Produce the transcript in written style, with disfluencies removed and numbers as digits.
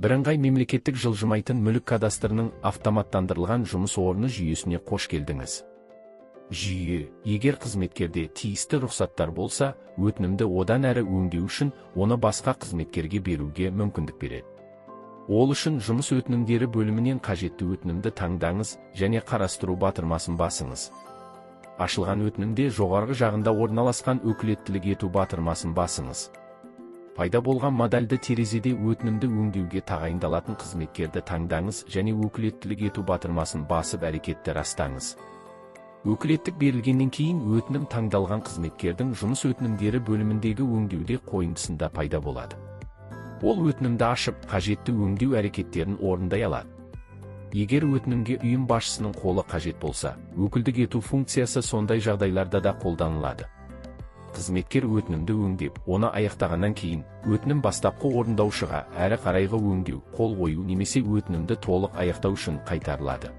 Бірыңғай мемлекеттік жылжымайтын мүлік кадастрының автоматтандырылған жұмыс орны жүйесіне қош келдіңіз. Жүйе, егер қызметкерде тиісті рұқсаттар болса, өтінімді одан әрі өңдеу үшін оны басқа қызметкерге беруге мүмкіндік береді. Ол үшін жұмыс өтінімдері бөлімінен қажетті өтінімді таңдаңыз және қарастыру батырмасын басыңыз. Ашылған өтінімде жоғарғы жағында орналасқан өкілеттілік ету батырмасын басыңыз. Пайда болған модальды терезеде өтінімді өңдеуге тағайындалатын қызметкерді таңдаңыз және өкілеттілік ету батырмасын басып әрекетті растаңыз. Өкілеттік берілгеннен кейін өтінім таңдалған қызметкердің жұмыс өтінімдері бөліміндегі өңдеуде қойындысында пайда болады. Ол өтінімді ашып, қажетті өңдеу әрекеттерін орындай алады. Егер өтінімге ұйым басшысының қолы қажет болса, өкілдік ету функциясы сондай жағдайларда да қолданылады. Қызметкер өтінімді өңдеп, оны аяқтағаннан кейін, өтінім бастапқы орындаушыға әрі қарайғы өңдеу, қол қою немесе өтінімді толық аяқтау үшін қайтарылады.